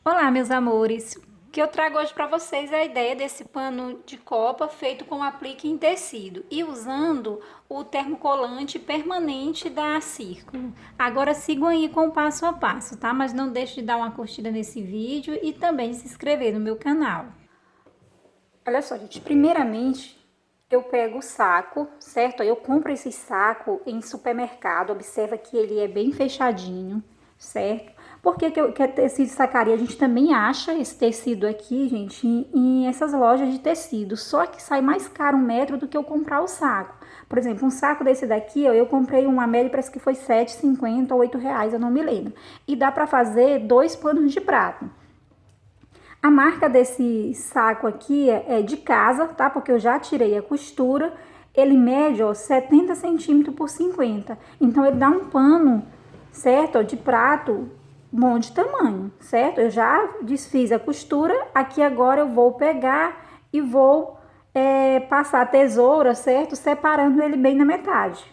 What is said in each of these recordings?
Olá, meus amores. O que eu trago hoje para vocês é a ideia desse pano de copa feito com aplique em tecido e usando o termocolante permanente da Círculo. Agora sigam aí com o passo a passo, tá? Mas não deixe de dar uma curtida nesse vídeo e também se inscrever no meu canal. Olha só, gente, primeiramente eu pego o saco, certo? Eu compro esse saco em supermercado, observa que ele é bem fechadinho, certo? Por que é tecido de sacaria? A gente também acha esse tecido aqui, gente, em essas lojas de tecido, só que sai mais caro 1 metro do que eu comprar o saco. Por exemplo, um saco desse daqui, ó, eu comprei uma média, parece que foi R$ 7,50 ou R$ 8, eu não me lembro. E dá pra fazer 2 panos de prato. A marca desse saco aqui é de casa, tá? Porque eu já tirei a costura. Ele mede, ó, 70 centímetros por 50. Então, ele dá um pano, certo? Ó, de prato bom de tamanho, certo? Eu já desfiz a costura. Aqui agora eu vou pegar e vou passar a tesoura, certo? Separando ele bem na metade.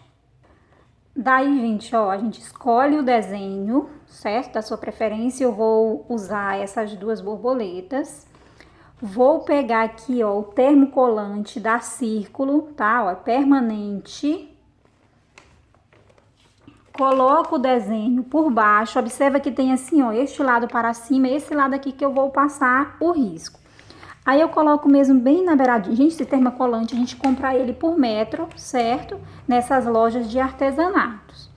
Daí, gente, ó, a gente escolhe o desenho, certo? Da sua preferência, eu vou usar essas duas borboletas. Vou pegar aqui, ó, o termocolante da Círculo, tá? Ó, é permanente. Coloco o desenho por baixo. Observa que tem assim, ó, este lado para cima, esse lado aqui que eu vou passar o risco. Aí eu coloco mesmo bem na beiradinha. Gente, esse termocolante a gente compra ele por metro, certo? Nessas lojas de artesanatos.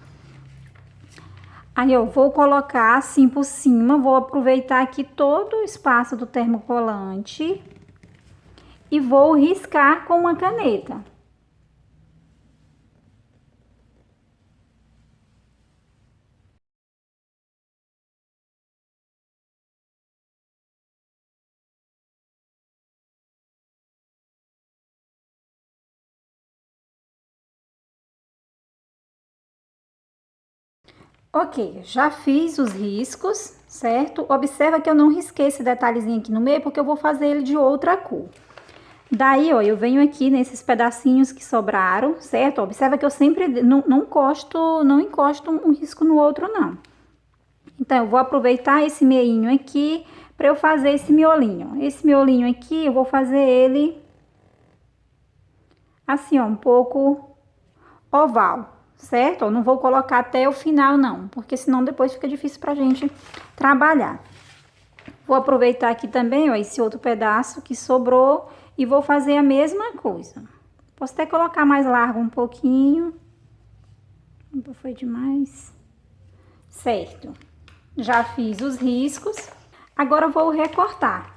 Aí eu vou colocar assim por cima, vou aproveitar aqui todo o espaço do termocolante e vou riscar com uma caneta. Ok, já fiz os riscos, certo? Observa que eu não risquei esse detalhezinho aqui no meio porque eu vou fazer ele de outra cor. Daí, ó, eu venho aqui nesses pedacinhos que sobraram, certo? Observa que eu sempre não encosto um risco no outro, não. Então, eu vou aproveitar esse meinho aqui para eu fazer esse miolinho. Esse miolinho aqui, eu vou fazer ele assim, ó, um pouco oval, certo? Eu não vou colocar até o final, não, porque senão depois fica difícil pra gente trabalhar. Vou aproveitar aqui também, ó, esse outro pedaço que sobrou e vou fazer a mesma coisa. Posso até colocar mais largo um pouquinho. Foi demais. Certo. Já fiz os riscos. Agora eu vou recortar.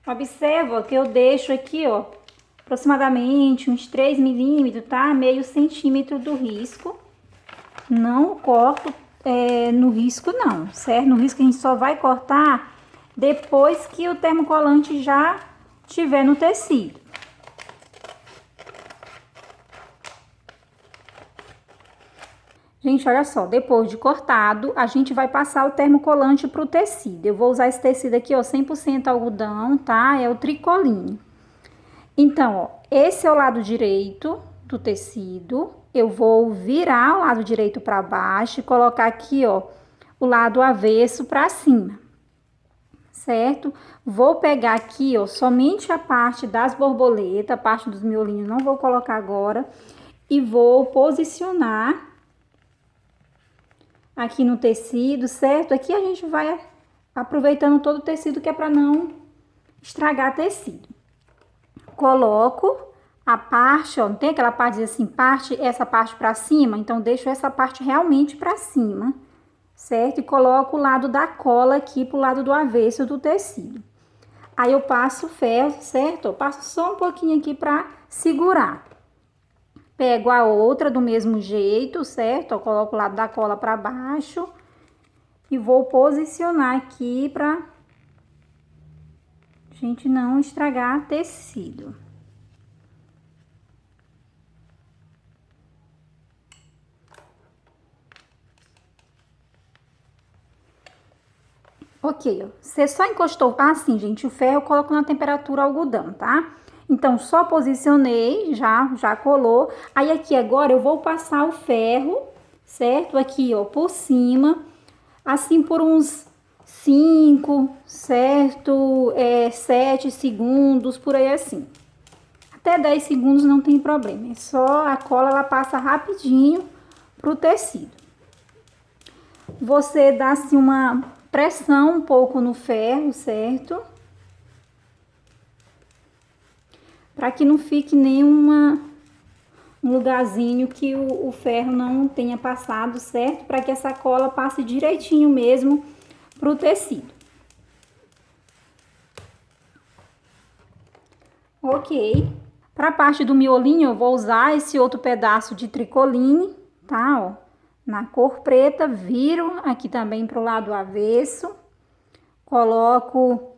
Observa que eu deixo aqui, ó, aproximadamente uns 3 milímetros, tá? Meio centímetro do risco. Não corto no risco, não, certo? No risco a gente só vai cortar depois que o termocolante já tiver no tecido. Gente, olha só, depois de cortado, a gente vai passar o termocolante pro tecido. Eu vou usar esse tecido aqui, ó, 100% algodão, tá? É o tricoline. Então, ó, esse é o lado direito do tecido. Eu vou virar o lado direito para baixo e colocar aqui, ó, o lado avesso para cima, certo? Vou pegar aqui, ó, somente a parte das borboletas, a parte dos miolinhos, não vou colocar agora, e vou posicionar aqui no tecido, certo? Aqui a gente vai aproveitando todo o tecido que é para não estragar tecido. Coloco a parte, ó, não tem aquela parte assim, essa parte para cima, então deixo essa parte realmente para cima, certo? E coloco o lado da cola aqui pro lado do avesso do tecido. Aí eu passo o ferro, certo? Eu passo só um pouquinho aqui para segurar. Pego a outra do mesmo jeito, certo? Eu coloco o lado da cola para baixo e vou posicionar aqui para gente não estragar tecido. Ok, ó. Você só encostou assim, gente, o ferro eu coloco na temperatura algodão, tá? Então, só posicionei, já colou. Aí, aqui agora eu vou passar o ferro, certo? Aqui, ó, por cima. assim por uns 5, certo? 7 segundos, por aí assim. Até 10 segundos não tem problema, é só a cola, ela passa rapidinho pro tecido. Você dá assim uma pressão um pouco no ferro, certo? Para que não fique nenhum lugarzinho que o ferro não tenha passado, certo? Para que essa cola passe direitinho mesmo pro tecido. Ok. Para a parte do miolinho, eu vou usar esse outro pedaço de tricoline, tá? Ó, na cor preta, viro aqui também pro lado avesso. Coloco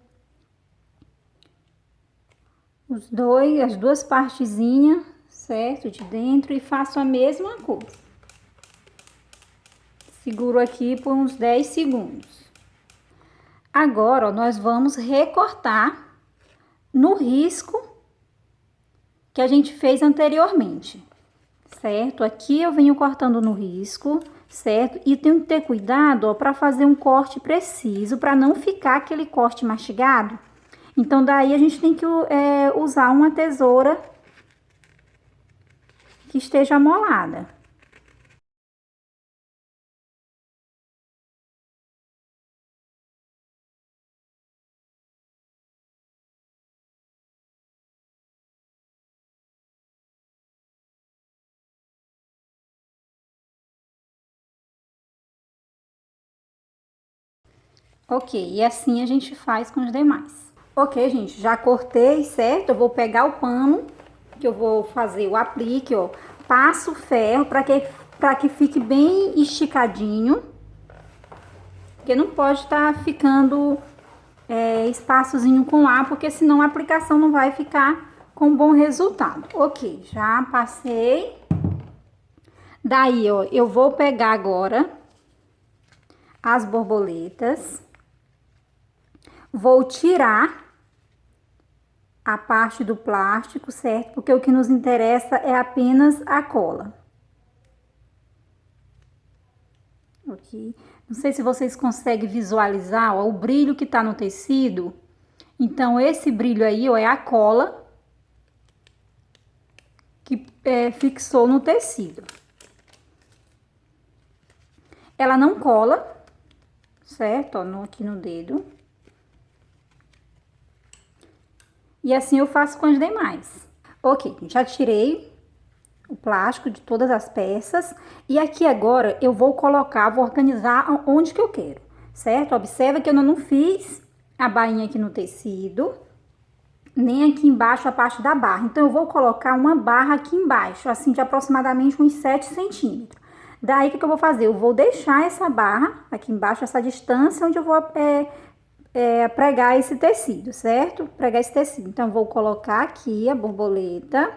as duas partezinhas, certo? De dentro e faço a mesma coisa. Seguro aqui por uns 10 segundos. Agora, ó, nós vamos recortar no risco que a gente fez anteriormente, certo? Aqui eu venho cortando no risco, certo? E tenho que ter cuidado, ó, para fazer um corte preciso, para não ficar aquele corte mastigado. Então, daí a gente tem que usar uma tesoura que esteja amolada. Ok, e assim a gente faz com os demais. Ok, gente, já cortei, certo? Eu vou pegar o pano, que eu vou fazer o aplique, ó. Passo o ferro para que fique bem esticadinho. Porque não pode estar ficando espaçozinho com ar, porque senão a aplicação não vai ficar com bom resultado. Ok, já passei. Daí, ó, eu vou pegar agora as borboletas. Vou tirar a parte do plástico, certo? Porque o que nos interessa é apenas a cola. Ok? Não sei se vocês conseguem visualizar, ó, o brilho que tá no tecido. Então, esse brilho aí, ó, é a cola que fixou no tecido. Ela não cola, certo? Ó, aqui no dedo. E assim eu faço com as demais. Ok, já tirei o plástico de todas as peças. E aqui agora eu vou vou organizar onde que eu quero, certo? Observa que eu não fiz a bainha aqui no tecido, nem aqui embaixo a parte da barra. Então, eu vou colocar uma barra aqui embaixo, assim, de aproximadamente uns 7 centímetros. Daí, o que eu vou fazer? Eu vou deixar essa barra aqui embaixo, essa distância onde eu vou pregar esse tecido, certo? Pregar esse tecido. Então, eu vou colocar aqui a borboleta.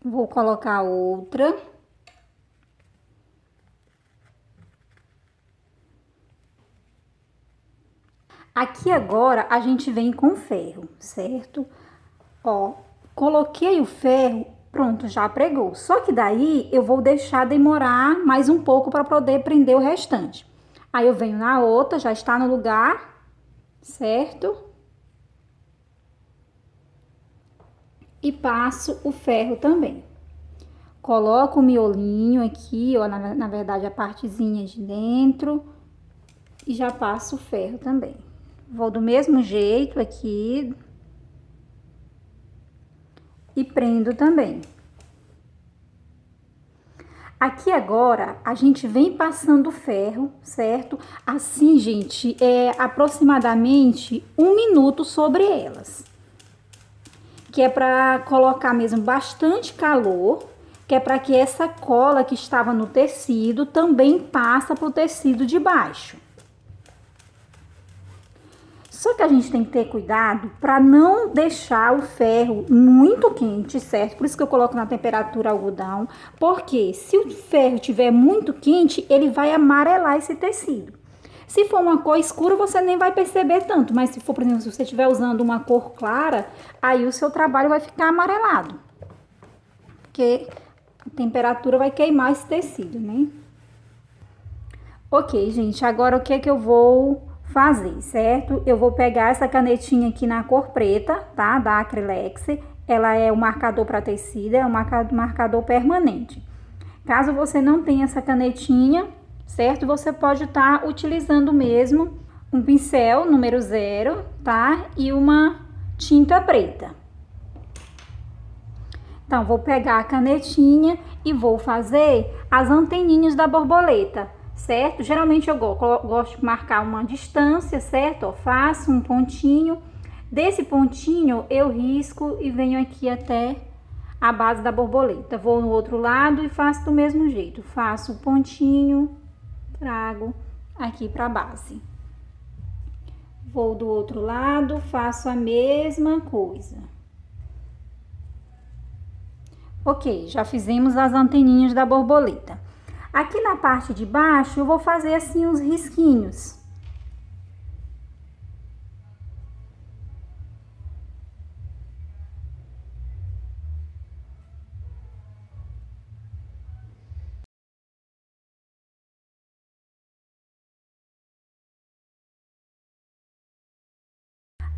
Vou colocar outra. Aqui agora a gente vem com ferro, certo? Ó, coloquei o ferro, pronto, já pregou. Só que daí eu vou deixar demorar mais um pouco para poder prender o restante. Aí eu venho na outra, já está no lugar, certo? E passo o ferro também. Coloco o miolinho aqui, ó, na verdade a partezinha de dentro. E já passo o ferro também. Vou do mesmo jeito aqui. E prendo também. Aqui agora, a gente vem passando o ferro, certo? Assim, gente, aproximadamente 1 minuto sobre elas. Que é para colocar mesmo bastante calor, que é para que essa cola que estava no tecido também passa pro tecido de baixo. Só que a gente tem que ter cuidado para não deixar o ferro muito quente, certo? Por isso que eu coloco na temperatura algodão, porque se o ferro estiver muito quente, ele vai amarelar esse tecido. Se for uma cor escura, você nem vai perceber tanto, mas se for, por exemplo, se você estiver usando uma cor clara, aí o seu trabalho vai ficar amarelado. Porque A temperatura vai queimar esse tecido, né? Ok, gente, agora o que é que eu vou fazer, certo? Eu vou pegar essa canetinha aqui na cor preta, tá? Da Acrylex. Ela é o marcador para tecido, é um marcador permanente. Caso você não tenha essa canetinha, certo? Você pode estar utilizando mesmo um pincel número 0, tá? E uma tinta preta. Então, vou pegar a canetinha e vou fazer as anteninhas da borboleta, certo? Geralmente eu gosto de marcar uma distância, certo? Ó, faço um pontinho. Desse pontinho eu risco e venho aqui até a base da borboleta. Vou no outro lado e faço do mesmo jeito. Faço o pontinho, trago aqui para a base. Vou do outro lado, faço a mesma coisa. Ok, já fizemos as anteninhas da borboleta. Aqui na parte de baixo eu vou fazer assim uns risquinhos.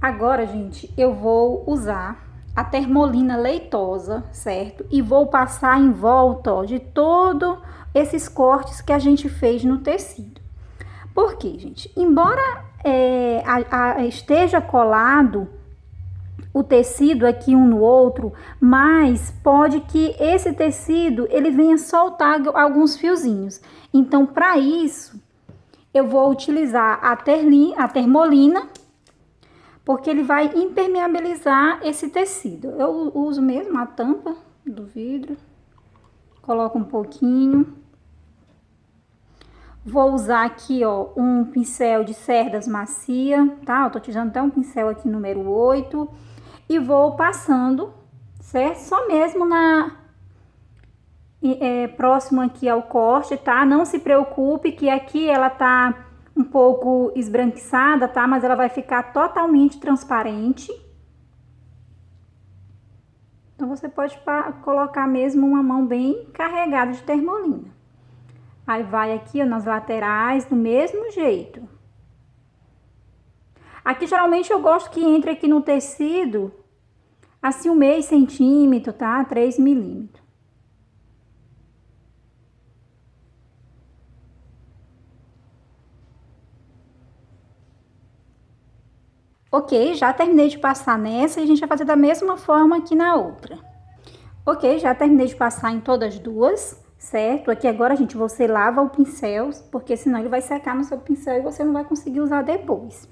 Agora, gente, eu vou usar a termolina leitosa, certo? E vou passar em volta, ó, de todos esses cortes que a gente fez no tecido. Por quê, gente? Embora esteja colado o tecido aqui um no outro, mas pode que esse tecido ele venha soltar alguns fiozinhos. Então, para isso, eu vou utilizar a termolina, porque ele vai impermeabilizar esse tecido. Eu uso mesmo a tampa do vidro, coloco um pouquinho. Vou usar aqui, ó, um pincel de cerdas macia, tá? Eu tô utilizando até um pincel aqui número 8 e vou passando, certo? Só mesmo próximo aqui ao corte, tá? Não se preocupe que aqui ela tá um pouco esbranquiçada, tá? Mas ela vai ficar totalmente transparente. Então, você pode colocar mesmo uma mão bem carregada de termolina. Aí, vai aqui, ó, nas laterais, do mesmo jeito. Aqui, geralmente, eu gosto que entre aqui no tecido, assim, 1/2 centímetro, tá? 3 milímetros. Ok, já terminei de passar nessa e a gente vai fazer da mesma forma aqui na outra. Ok, já terminei de passar em todas duas, certo? Aqui agora, gente, você lava o pincel, porque senão ele vai secar no seu pincel e você não vai conseguir usar depois.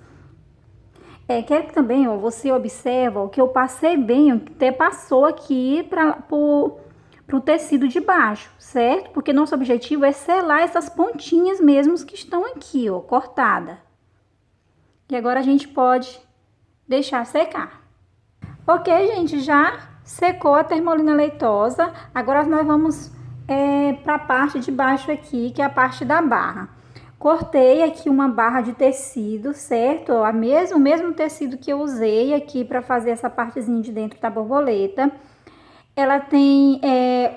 Quero que também, ó, você observa ó, que eu passei bem, até passou aqui pro tecido de baixo, certo? Porque nosso objetivo é selar essas pontinhas mesmo que estão aqui, ó, cortada. E agora a gente pode deixar secar. Ok, gente, já secou a termolina leitosa. Agora nós vamos para a parte de baixo aqui, que é a parte da barra. Cortei aqui uma barra de tecido, certo? Ó, o mesmo tecido que eu usei aqui para fazer essa partezinha de dentro da borboleta. Ela tem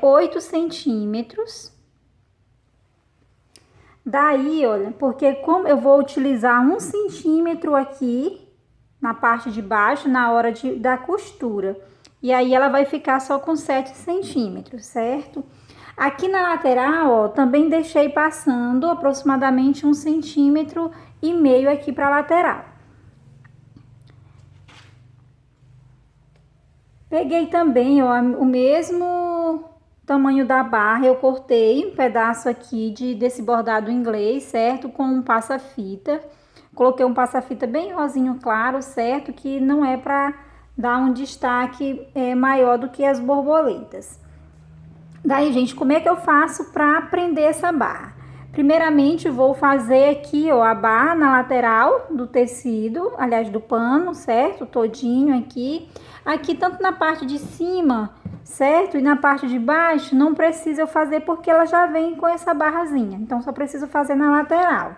8 centímetros. Daí, olha, porque como eu vou utilizar 1 centímetro aqui na parte de baixo, na hora da costura. E aí, ela vai ficar só com 7 centímetros, certo? Aqui na lateral, ó, também deixei passando aproximadamente 1,5 centímetro aqui para a lateral. Peguei também, ó, o mesmo tamanho da barra, eu cortei um pedaço aqui desse bordado inglês, certo? Com um passa-fita. Coloquei um passa-fita bem rosinho claro, certo? Que não é para dar um destaque maior do que as borboletas. Daí, gente, como é que eu faço para prender essa barra? Primeiramente, vou fazer aqui, ó, a barra na lateral do tecido, aliás, do pano, certo? Todinho aqui. Aqui, tanto na parte de cima, certo? E na parte de baixo, não precisa eu fazer porque ela já vem com essa barrazinha. Então, só preciso fazer na lateral.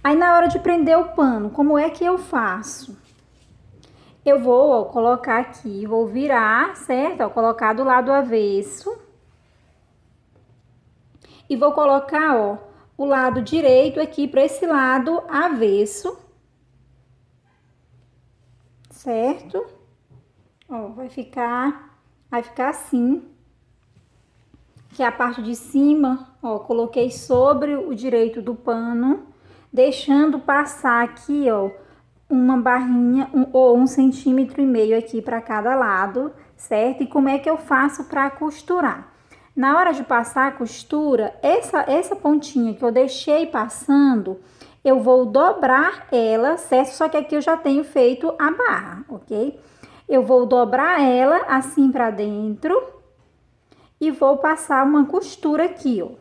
Aí, na hora de prender o pano, como é que eu faço? Eu vou, ó, colocar aqui, vou virar, certo? Ó, colocar do lado avesso. E vou colocar, ó, o lado direito aqui para esse lado avesso. Certo? Ó, vai ficar assim. Que é a parte de cima, ó, coloquei sobre o direito do pano, deixando passar aqui, ó, uma barrinha ou 1,5 cm aqui para cada lado, certo? E como é que eu faço para costurar? Na hora de passar a costura, essa pontinha que eu deixei passando, eu vou dobrar ela, certo? Só que aqui eu já tenho feito a barra, ok? Eu vou dobrar ela assim para dentro e vou passar uma costura aqui, ó,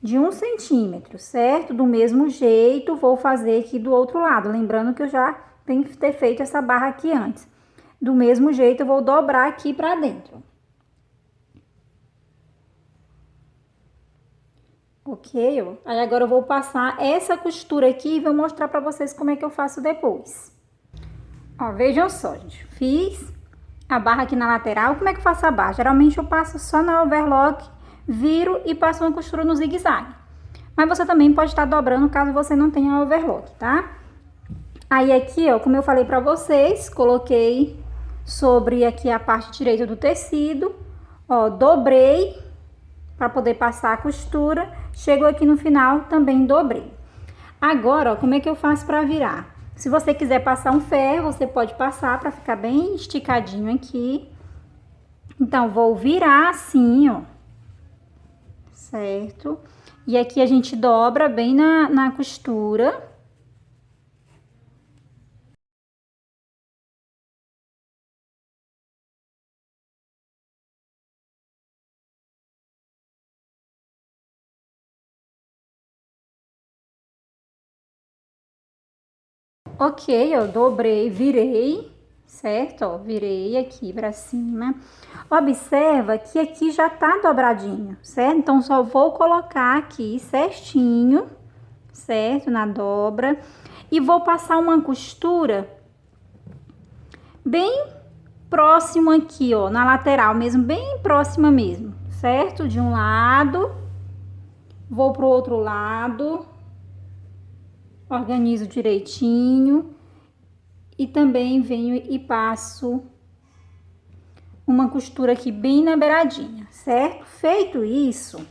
de 1 centímetro, certo? Do mesmo jeito, vou fazer aqui do outro lado, lembrando que eu já tenho que ter feito essa barra aqui antes. Do mesmo jeito, eu vou dobrar aqui pra dentro. Ok, ó. Aí agora eu vou passar essa costura aqui e vou mostrar pra vocês como é que eu faço depois. Ó, vejam só, gente. Fiz a barra aqui na lateral. Como é que eu faço a barra? Geralmente eu passo só na overlock, viro e passo uma costura no zigue-zague. Mas você também pode estar dobrando caso você não tenha overlock, tá? Aí aqui, ó, como eu falei pra vocês, coloquei sobre aqui a parte direita do tecido, ó, dobrei para poder passar a costura. Chegou aqui no final, também dobrei. Agora, ó, como é que eu faço para virar? Se você quiser passar um ferro, você pode passar para ficar bem esticadinho aqui. Então, vou virar assim, ó. Certo? E aqui a gente dobra bem na costura. Ok, eu dobrei, virei, certo? Ó, virei aqui pra cima. Observa que aqui já tá dobradinho, certo? Então, só vou colocar aqui certinho, certo? Na dobra. E vou passar uma costura bem próximo aqui, ó, na lateral mesmo, bem próxima mesmo, certo? De um lado, vou pro outro lado. Organizo direitinho e também venho e passo uma costura aqui bem na beiradinha, certo? Feito isso,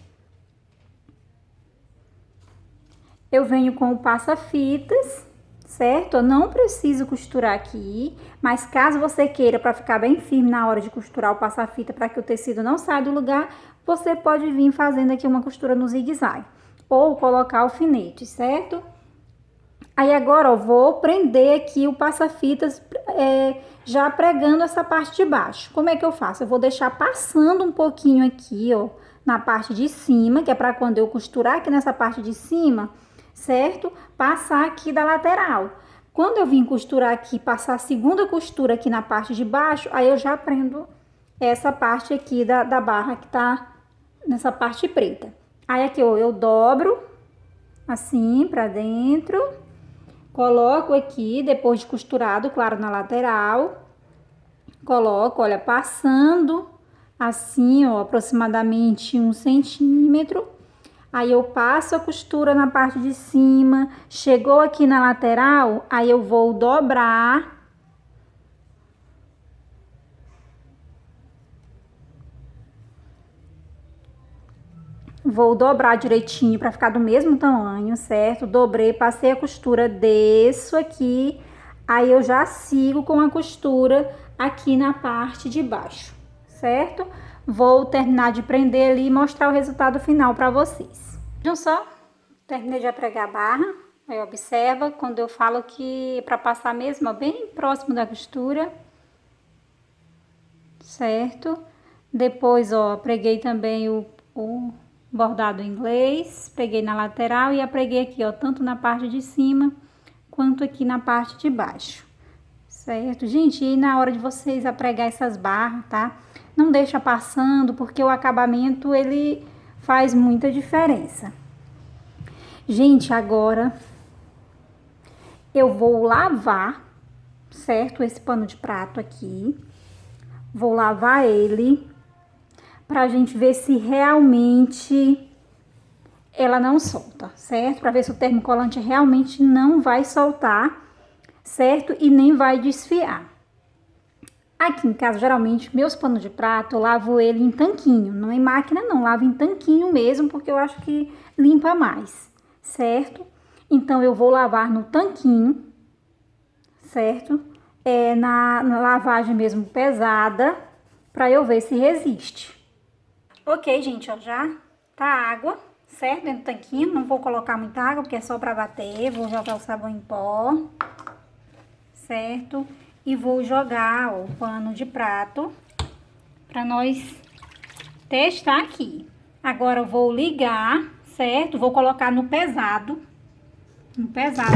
eu venho com o passa-fitas, certo? Eu não preciso costurar aqui, mas caso você queira para ficar bem firme na hora de costurar o passa-fita para que o tecido não saia do lugar, você pode vir fazendo aqui uma costura no zigue-zague ou colocar alfinete, certo? Aí agora, ó, vou prender aqui o passa-fitas já pregando essa parte de baixo. Como é que eu faço? Eu vou deixar passando um pouquinho aqui, ó, na parte de cima, que é para quando eu costurar aqui nessa parte de cima, certo? Passar aqui da lateral. Quando eu vim costurar aqui, passar a segunda costura aqui na parte de baixo, aí eu já prendo essa parte aqui da barra que tá nessa parte preta. Aí aqui, ó, eu dobro assim pra dentro. Coloco aqui, depois de costurado, claro, na lateral. Coloco, olha, passando assim, ó, aproximadamente 1 centímetro. Aí eu passo a costura na parte de cima. Chegou aqui na lateral, aí eu vou dobrar. Vou dobrar direitinho para ficar do mesmo tamanho, certo? Dobrei, passei a costura, desço aqui, aí eu já sigo com a costura aqui na parte de baixo, certo? Vou terminar de prender ali e mostrar o resultado final para vocês. Vejam só, terminei de pregar a barra, aí observa quando eu falo que para passar mesmo, ó, bem próximo da costura, certo? Depois, ó, preguei também o bordado inglês, preguei na lateral e preguei aqui, ó, tanto na parte de cima quanto aqui na parte de baixo, certo? Gente, e na hora de vocês pregar essas barras, tá? Não deixa passando, porque o acabamento, ele faz muita diferença. Gente, agora eu vou lavar, certo? Esse pano de prato aqui. Vou lavar ele pra gente ver se realmente ela não solta, certo? Pra ver se o termocolante realmente não vai soltar, certo? E nem vai desfiar. Aqui em casa, geralmente, meus panos de prato, eu lavo ele em tanquinho, não em máquina não, lavo em tanquinho mesmo, porque eu acho que limpa mais, certo? Então, eu vou lavar no tanquinho, certo? Na lavagem mesmo pesada, pra eu ver se resiste. Ok, gente, ó, já tá água, certo? Dentro do tanquinho, não vou colocar muita água, porque é só pra bater, vou jogar o sabão em pó, certo? E vou jogar ó, o pano de prato para nós testar aqui. Agora eu vou ligar, certo? Vou colocar no pesado. No pesado.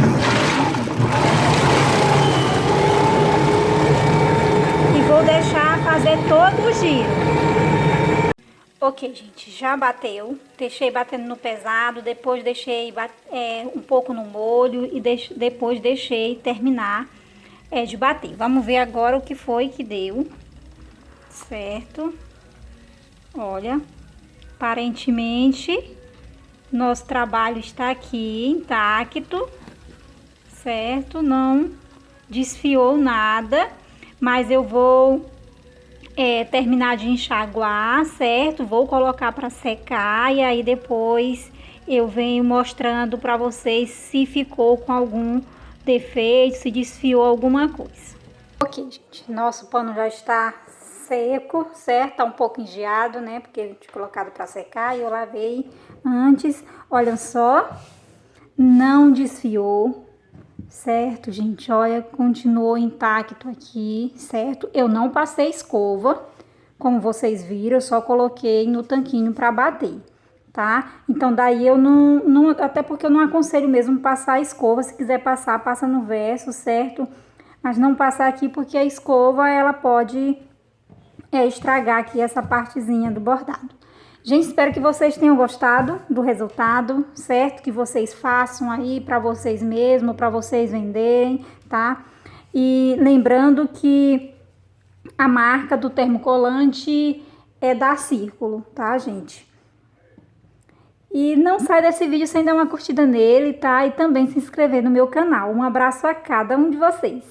E vou deixar fazer todo o giro. Ok, gente, já bateu. Deixei batendo no pesado, depois deixei um pouco no molho e depois deixei terminar de bater. Vamos ver agora o que foi que deu, certo? Olha, aparentemente nosso trabalho está aqui intacto, certo? Não desfiou nada, mas eu vou terminar de enxaguar, certo? Vou colocar para secar e aí depois eu venho mostrando para vocês se ficou com algum defeito, se desfiou alguma coisa. Ok, gente, nosso pano já está seco, certo? Tá um pouco engeado, né? Porque eu tinha colocado para secar e eu lavei antes. Olha só, não desfiou, certo, gente? Olha, continuou intacto aqui, certo? Eu não passei escova, como vocês viram, eu só coloquei no tanquinho para bater, tá? Então daí eu não, até porque eu não aconselho mesmo passar a escova. Se quiser passar, passa no verso, certo? Mas não passar aqui porque a escova ela pode estragar aqui essa partezinha do bordado. Gente, espero que vocês tenham gostado do resultado, certo? Que vocês façam aí para vocês mesmos, para vocês venderem, tá? E lembrando que a marca do termocolante é da Círculo, tá, gente? E não sai desse vídeo sem dar uma curtida nele, tá? E também se inscrever no meu canal. Um abraço a cada um de vocês.